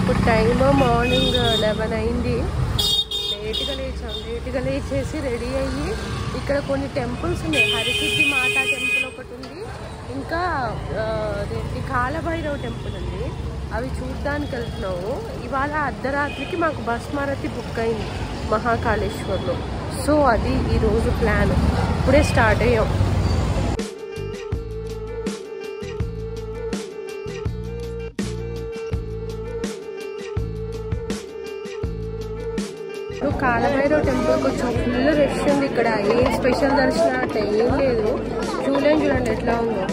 ఇప్పుడు time morning 11 అయింది. లేట్గా లేచేసి రెడీ అయ్యి ఇక్కడ కొన్ని టెంపుల్స్ ఉన్నాయి. హరిసిద్ధి మాతా టెంపుల్ ఒకటి ఉంది, ఇంకా అదేంటి కాలభైరవ టెంపుల్ ఉంది. అవి చూడడానికి వెళ్తున్నాము. ఇవాళ అర్ధరాత్రికి మాకు బస్ మారతి బుక్ అయింది మహాకాళేశ్వర్లో. సో అది ఈరోజు ప్లాన్. ఇప్పుడే స్టార్ట్ అయ్యాం. కాలభైరవ టెంపుల్ కొంచెం ఫుల్ రష్ ఉంది. ఇక్కడ ఏ స్పెషల్ దర్శనం అంటే ఏం లేదు. చూడండి ఎట్లా ఉందో.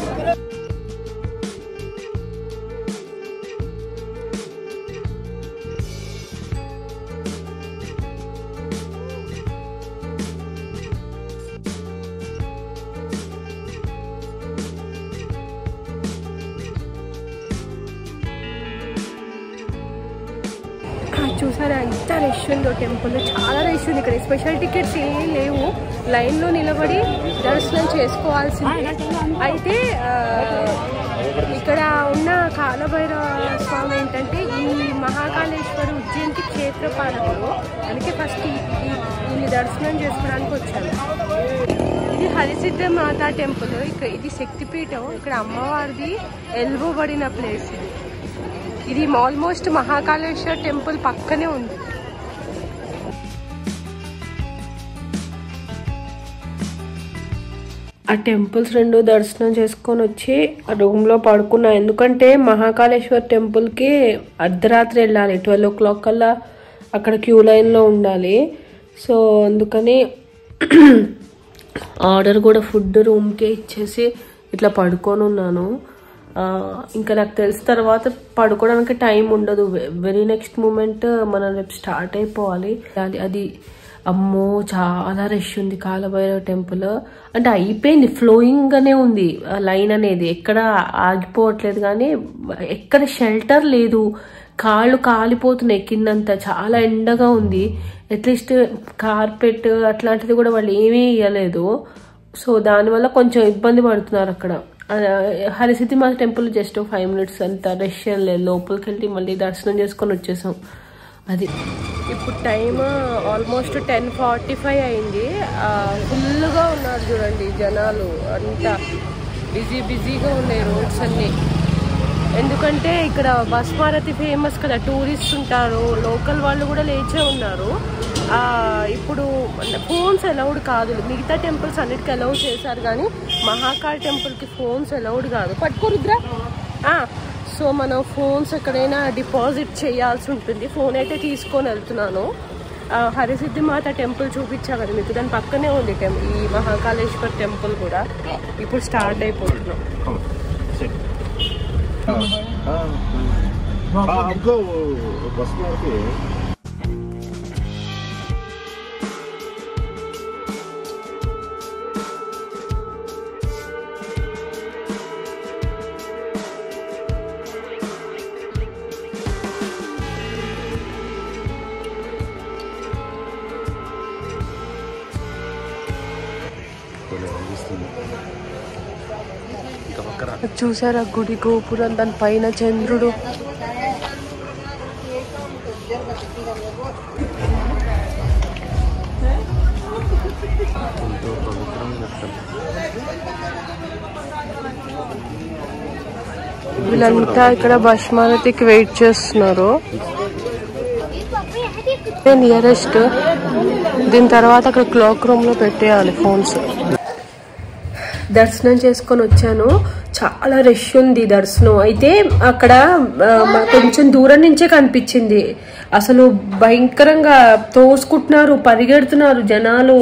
చూసారా ఎంత రష్ ఉందో టెంపుల్. చాలా రష్ ఉంది ఇక్కడ. స్పెషల్ టికెట్స్ ఏం లేవు. లైన్లో నిలబడి దర్శనం చేసుకోవాల్సింది. అయితే ఇక్కడ ఉన్న కాలభైరవ స్వామి ఏంటంటే ఈ మహాకాళేశ్వర ఉజ్జయినికి క్షేత్రపాలకుడు. అందుకే ఫస్ట్ ఈ దర్శనం చేసుకోవడానికి వచ్చాను. ఇది హరిసిద్ధి మాతా టెంపుల్. ఇది శక్తిపీఠం. ఇక్కడ అమ్మవారిది ఎల్వబడిన ప్లేస్. ఇది ఆల్మోస్ట్ మహాకాళేశ్వర టెంపుల్ పక్కనే ఉంది. ఆ టెంపుల్స్ రెండు దర్శనం చేసుకొని వచ్చి రూమ్లో పడుకున్నా. ఎందుకంటే మహాకాళేశ్వర టెంపుల్కి అర్ధరాత్రి వెళ్ళాలి. 12 o'clock కల్లా అక్కడ క్యూ లైన్లో ఉండాలి. సో అందుకని ఆర్డర్ కూడా ఫుడ్ రూమ్కే ఇచ్చేసి ఇట్లా పడుకొని ఉన్నాను. ఇంకా నాకు తెలిసిన తర్వాత పడుకోవడానికి టైం ఉండదు. వెరీ నెక్స్ట్ మూమెంట్ మనం రేపు స్టార్ట్ అయిపోవాలి. అది అమ్మో చాలా రష్ ఉంది కాలభైరవ టెంపుల్. అంటే అయిపోయింది, ఫ్లోయింగ్గానే ఉంది లైన్ అనేది, ఎక్కడ ఆగిపోవట్లేదు. కానీ ఎక్కడ షెల్టర్ లేదు. కాళ్ళు కాలిపోతున్నాయి కిందంతా. చాలా ఎండగా ఉంది. అట్లీస్ట్ కార్పెట్ అట్లాంటిది కూడా వాళ్ళు ఏమీ ఇవ్వలేదు. సో దానివల్ల కొంచెం ఇబ్బంది పడుతున్నారు అక్కడ. హరిసిద్ధి మాత టెంపుల్ జస్ట్ 5 minutes అంత రష్ లేదు. లోపలికి వెళ్ళి మళ్ళీ దర్శనం చేసుకొని వచ్చేసాం. అది ఇప్పుడు టైమ్ ఆల్మోస్ట్ 10:45 అయింది. ఫుల్గా ఉన్నారు చూడండి జనాలు. అంతా బిజీగా ఉన్నాయి రోడ్స్ అన్నీ. ఎందుకంటే ఇక్కడ బస్ మారతి ఫేమస్ కదా, టూరిస్ట్ ఉంటారు, లోకల్ వాళ్ళు కూడా లేచే ఉన్నారు. ఇప్పుడు ఫోన్స్ అలౌడ్ కాదు. మిగతా టెంపుల్స్ అన్నిటికీ అలౌ చేశారు, కానీ మహాకాళ టెంపుల్కి ఫోన్స్ అలౌడ్ కాదు. పట్టుకోరుద్రా. సో మనం ఫోన్స్ ఎక్కడైనా డిపాజిట్ చేయాల్సి ఉంటుంది. ఫోన్ అయితే తీసుకొని వెళ్తున్నాను. హరిసిద్ధి మాత టెంపుల్ చూపించా కదా మీకు, దాని పక్కనే ఉంది ఈ మహాకాళేశ్వర టెంపుల్ కూడా. ఇప్పుడు స్టార్ట్ అయిపోతున్నాం. చూసారా గుడి గోపురం, దాని పైన చంద్రుడు. వీళ్ళంతా ఇక్కడ బస్ మారతికి వెయిట్ చేస్తున్నారు. నియరెస్ట్. దీని తర్వాత అక్కడ క్లాక్ రూమ్ లో పెట్టేయాలి ఫోన్స్. దర్శనం చేసుకొని వచ్చాను. చాలా రష్ ఉంది దర్శనం. అయితే అక్కడ కొంచెం దూరం నుంచే కనిపించింది. అసలు భయంకరంగా తోసుకుంటున్నారు, పరిగెడుతున్నారు జనాలు.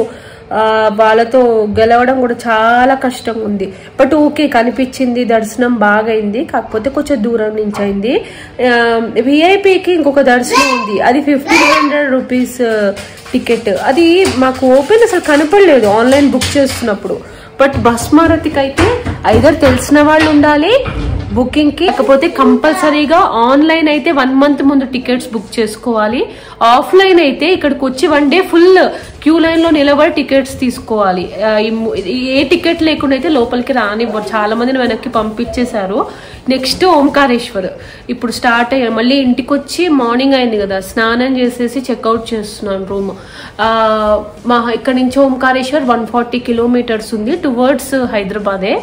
వాళ్ళతో గెలవడం కూడా చాలా కష్టంగా ఉంది. బట్ ఓకే, కనిపించింది, దర్శనం బాగా అయింది. కాకపోతే కొంచెం దూరం నుంచి అయింది. విఐపికి ఇంకొక దర్శనం ఉంది, అది 1500 rupees టికెట్. అది మాకు ఓపెన్ అసలు కనపడలేదు ఆన్లైన్ బుక్ చేస్తున్నప్పుడు. బట్ బస్ మారతికి అయితే ఐదర్ తెలిసిన వాళ్ళు ఉండాలి, బుకింగ్ కి. కాకపోతే కంపల్సరీగా ఆన్లైన్ అయితే 1 month ముందు టికెట్స్ బుక్ చేసుకోవాలి. ఆఫ్లైన్ అయితే ఇక్కడికి వచ్చి 1 day ఫుల్ క్యూ లైన్ లో నిలబడి టికెట్స్ తీసుకోవాలి. ఏ టికెట్ లేకుండా అయితే లోపలికి రానివ్వరు. చాలా మందిని వెనక్కి పంపించేశారు. నెక్స్ట్ ఓంకారేశ్వర్ ఇప్పుడు స్టార్ట్ అయ్యారు. మళ్ళీ ఇంటికి వచ్చి మార్నింగ్ అయింది కదా, స్నానం చేసేసి చెక్అవుట్ చేస్తున్నాను రూమ్. ఇక్కడ నుంచి ఓంకారేశ్వర్ 140 kilometers ఉంది, టువర్డ్స్ హైదరాబాదే.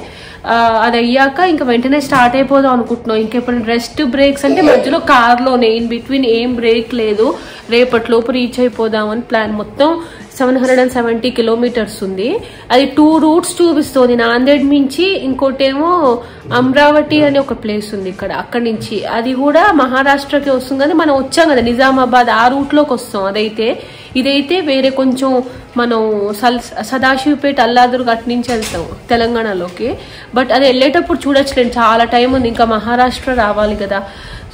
అది అయ్యాక ఇంకా వెంటనే స్టార్ట్ అయిపోదాం అనుకుంటున్నాం. ఇంకెప్పుడు రెస్ట్ బ్రేక్స్ అంటే మధ్యలో కార్లోనే, ఇన్ బిట్వీన్ ఏం బ్రేక్ లేదు. రేపటిలోపు రీచ్ అయిపోదామని ప్లాన్. మొత్తం 770 kilometers ఉంది. అది 2 routes చూపిస్తుంది. నాందేడ్ నుంచి ఇంకోటేమో అమరావతి అనే ఒక ప్లేస్ ఉంది ఇక్కడ, అక్కడి నుంచి. అది కూడా మహారాష్ట్రకి వస్తుంది. కానీ మనం వచ్చాం కదా నిజామాబాద్, ఆ రూట్ లోకి వస్తాం. ఇదైతే వేరే కొంచెం మనం సదాశివపేట అల్లాదుర్గ్ అటు నుంచి వెళ్తాం తెలంగాణలోకి. బట్ అది వెళ్ళేటప్పుడు చూడొచ్చులేండి, చాలా టైం ఉంది. ఇంకా మహారాష్ట్ర రావాలి కదా.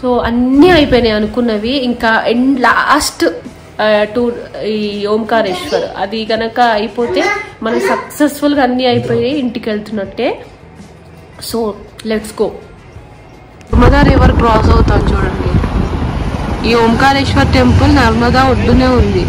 సో అన్నీ అయిపోయినాయి అనుకున్నవి. ఇంకా లాస్ట్ టూర్ ఈ ఓంకారేశ్వర్, అది కనుక అయిపోతే మనం సక్సెస్ఫుల్ గా అన్ని అయిపోయి ఇంటికి వెళ్తున్నట్టే. So let's go. Narmada river cross అవుతాం చూడండి. ఈ ఓంకారేశ్వర్ టెంపుల్ నర్మదా ఒడ్డునే ఉంది.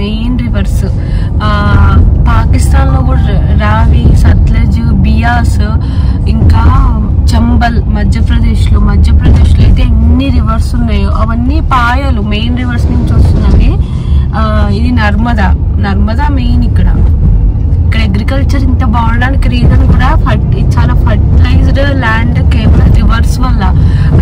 మెయిన్ రివర్స్ పాకిస్తాన్ లో కూడా రావి, సత్లజ్, బియాస్, ఇంకా చంబల్ మధ్యప్రదేశ్ లో అయితే ఎన్ని రివర్స్ ఉన్నాయో అవన్నీ పాయలు మెయిన్ రివర్స్ నుంచి వస్తున్నవి. ఇది నర్మదా మెయిన్. ఇక్కడ అగ్రికల్చర్ ఇంత బాగుండడానికి రీజన్ కూడా చాలా ఫర్టిలైజ్డ్ ల్యాండ్ కేవలం రివర్స్ వల్ల.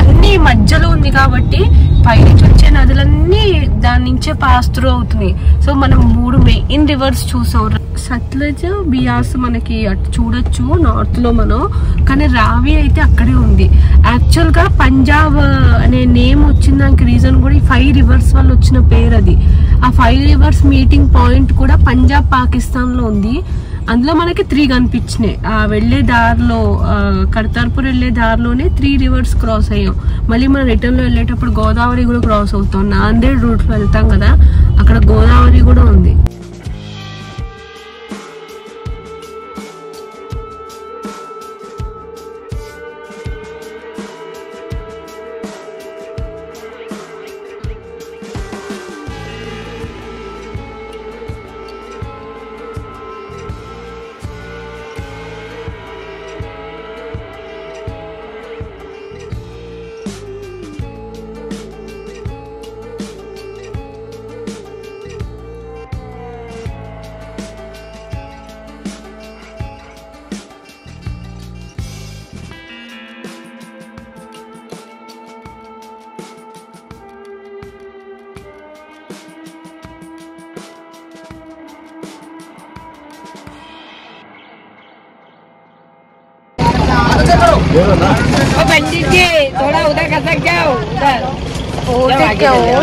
అన్ని మధ్యలో ఉంది కాబట్టి పైనుంచి వచ్చే నదులన్నీ దాని నుంచే పాస్ త్రూ అవుతున్నాయి. సో మనం 3 మెయిన్ రివర్స్ చూసాం. సత్లజ్, బియాస్ మనకి అటు చూడొచ్చు నార్త్ లో మనం, కానీ రావి అయితే అక్కడే ఉంది. యాక్చువల్ గా పంజాబ్ అనే నేమ్ వచ్చిన దానికి రీజన్ కూడా ఈ 5 rivers వల్ల వచ్చిన పేరు అది. ఆ 5 rivers మీటింగ్ పాయింట్ కూడా పంజాబ్ పాకిస్తాన్ లో ఉంది. అందులో మనకి 3 కనిపించినాయి. వెళ్లే దారిలో కర్తార్పూర్ వెళ్లే దారిలోనే 3 rivers క్రాస్ అయ్యాం. మళ్ళీ మనం రిటర్న్ లో వెళ్ళేటప్పుడు గోదావరి కూడా క్రాస్ అవుతాం. నాందేడ్ రూట్ లో వెళ్తాం కదా, అక్కడ గోదావరి కూడా ఉంది.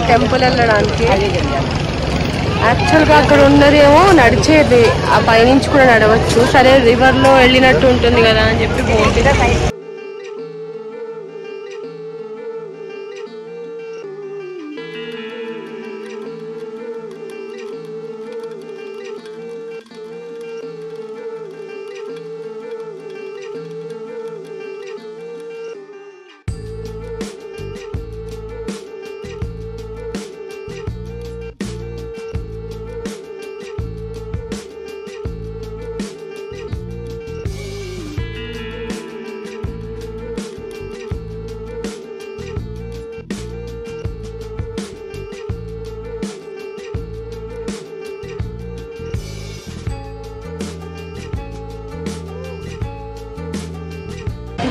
టెంపుల్ వెళ్ళడానికి యాక్చువల్గా అక్కడ ఉన్నదేమో నడిచేది, ఆ పైనుంచి కూడా నడవచ్చు. సరే రివర్ లో వెళ్ళినట్టు ఉంటుంది కదా అని చెప్పి బోట్.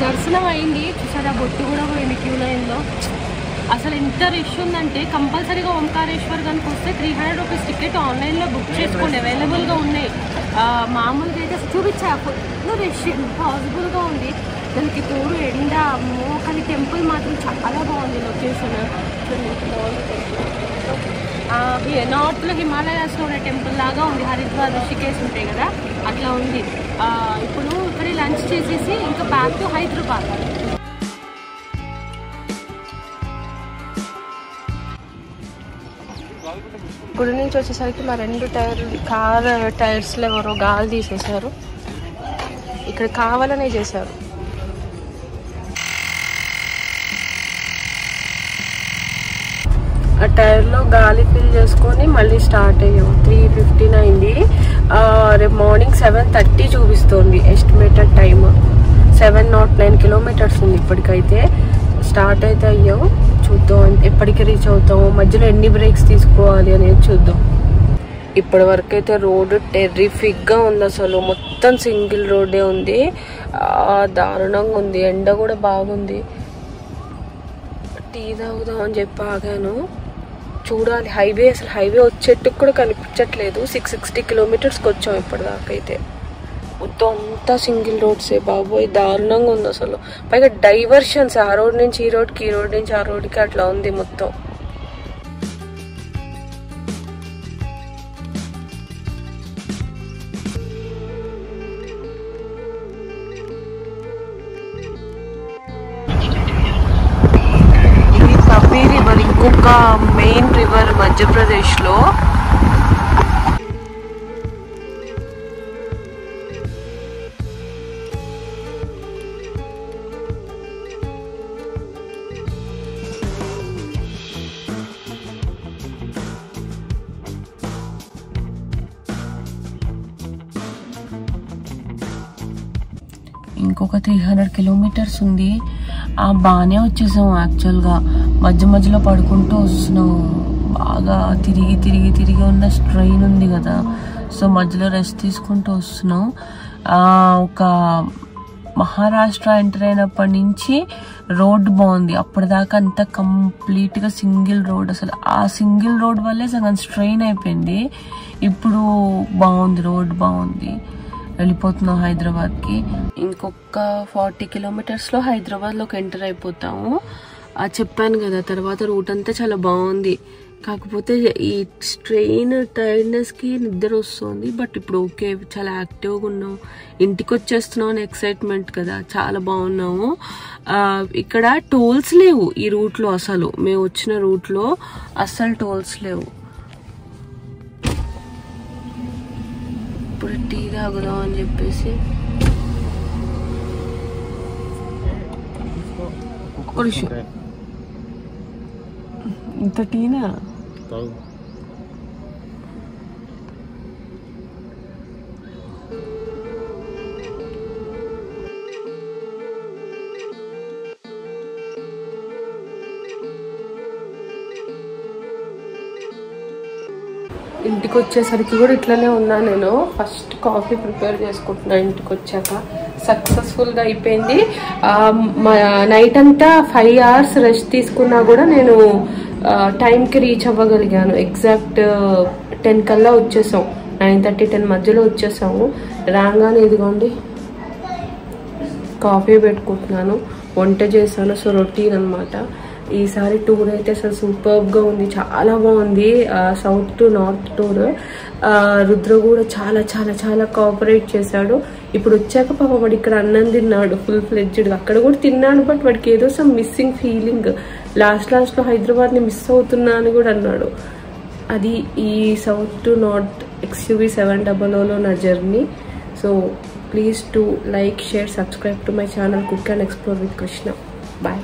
దర్శనం అయింది చూసారా, బొట్టు కూడా పోయింది క్యూ లైన్లో. అసలు ఎంత రష్ ఉందంటే కంపల్సరీగా ఓంకారేశ్వర్ కనుక వస్తే 300 రూపీస్ టికెట్ ఆన్లైన్లో బుక్ చేసుకోండి, అవైలబుల్గా ఉన్నాయి. మామూలుగా అయితే చూపించా ఫుల్ రష్, పాసిబుల్గా ఉంది. దానికి తోడు ఎండ అమ్మో, కానీ టెంపుల్ మాత్రం చాలా బాగుంది లొకేషన్. నార్త్లో హిమాలయాస్లో ఉండే టెంపుల్ లాగా ఉంది. హరిద్వార్ ఋషికేశ్ ఉంటాయి కదా, అట్లా ఉంది. ఇప్పుడు ఇక్కడ లంచ్ చేసేసి ఇంకా బ్యాక్ టు హైదరాబాద్. గుడి నుంచి వచ్చేసరికి మా 2 టైర్లు కార్ టైర్స్లో ఎవరో గాలి తీసేశారు. ఇక్కడ కావాలనే చేశారు. ఆ టైర్లో గాలి ఫిల్ చేసుకొని మళ్ళీ స్టార్ట్ అయ్యాం. 3:15 అయింది. రేపు మార్నింగ్ 7:30 చూపిస్తుంది ఎస్టిమేటెడ్ టైమ్. 709 కిలోమీటర్స్ ఉంది ఇప్పటికైతే. స్టార్ట్ అయితే అయ్యాం. చూద్దాం ఎప్పటికి రీచ్ అవుతాము, మధ్యలో ఎన్ని బ్రేక్స్ తీసుకోవాలి అనేది చూద్దాం. ఇప్పటి వరకు అయితే రోడ్డు టెర్రిఫిక్గా ఉంది. అసలు మొత్తం సింగిల్ రోడ్డే ఉంది. దారుణంగా ఉంది. ఎండ కూడా బాగుంది. టీ తాగుదాం అని చెప్పి ఆగాను. చూడాలి హైవే, అసలు హైవే వచ్చేట్టుకు కూడా కనిపించట్లేదు. 660 కిలోమీటర్స్కి వచ్చాం ఇప్పటిదాకా అయితే. మొత్తం అంతా సింగిల్ రోడ్సే బాబోయ్, దారుణంగా ఉంది అసలు. పైగా డైవర్షన్స్, ఆ రోడ్ నుంచి ఈ రోడ్కి, ఈ రోడ్ నుంచి ఆ రోడ్కి అట్లా ఉంది మొత్తం. ఇది తపీ రివర్, ఇంకొక మెయిన్ రివర్ మధ్యప్రదేశ్లో. ఇంకొక 300 కిలోమీటర్స్ ఉంది. బాగానే వచ్చేసాం యాక్చువల్గా. మధ్య మధ్యలో పడుకుంటూ వస్తున్నాం. బాగా తిరిగి తిరిగి తిరిగి ఉన్న ట్రైన్ ఉంది కదా, సో మధ్యలో రెస్ట్ తీసుకుంటూ వస్తున్నాం. ఒక మహారాష్ట్ర ఎంటర్ అయినప్పటి నుంచి రోడ్ బాగుంది. అప్పటిదాకా అంతా కంప్లీట్గా సింగిల్ రోడ్. అసలు ఆ సింగిల్ రోడ్ వల్లే సగం స్ట్రెయిన్ అయిపోయింది. ఇప్పుడు బాగుంది, రోడ్ బాగుంది. వెళ్ళిపోతున్నాం హైదరాబాద్కి. ఇంకొక 40 కిలోమీటర్స్లో హైదరాబాద్లోకి ఎంటర్ అయిపోతాము. చెప్పాను కదా, తర్వాత రూట్ అంతా చాలా బాగుంది. కాకపోతే ఈ ట్రైన్ టైర్డ్నెస్కి నిద్ర వస్తుంది. బట్ ఇప్పుడు ఓకే, చాలా యాక్టివ్గా ఉన్నాం. ఇంటికి వచ్చేస్తున్నాం అని ఎక్సైట్మెంట్ కదా, చాలా బాగున్నాము. ఇక్కడ టోల్స్ లేవు ఈ రూట్లో. అసలు మేము వచ్చిన రూట్లో అస్సలు టోల్స్ లేవు. ఇప్పుడు టీ తాగుదాం అని చెప్పేసి ఇంత టీనా ఇంటికి వచ్చేసరికి కూడా ఇట్లనే ఉన్నా నేను. ఫస్ట్ కాఫీ ప్రిపేర్ చేసుకుంటున్నా ఇంటికి వచ్చాక. సక్సెస్ఫుల్గా అయిపోయింది. నైట్ అంతా 5 hours రెస్ట్ తీసుకున్నా కూడా నేను టైంకి రీచ్ అవ్వగలిగాను. ఎగ్జాక్ట్ 10 కల్లా వచ్చేసాం. 9:30, 10 మధ్యలో వచ్చేసాము. రాగానే ఇదిగోండి కాఫీ పెట్టుకుంటున్నాను. వంట చేశాను. సో రొటీన్ అనమాట. ఈసారి టూర్ అయితే అసలు సూపర్గా ఉంది, చాలా బాగుంది. South to north tour. Rudra కూడా చాలా చాలా చాలా కోఆపరేట్ చేశాడు. ఇప్పుడు వచ్చాక పాప వాడు ఇక్కడ అన్నం తిన్నాడు ఫుల్ ఫ్లెడ్జ్డ్గా. అక్కడ కూడా తిన్నాడు, బట్ వాడికి ఏదో సమ్ మిస్సింగ్ ఫీలింగ్. లాస్ట్లో హైదరాబాద్ని మిస్ అవుతున్నా అని కూడా అన్నాడు. అది ఈ సౌత్ టు నార్త్ XUV 700లో నా జర్నీ. So please to like, share, subscribe to my channel cook and explore with Krishna. Bye.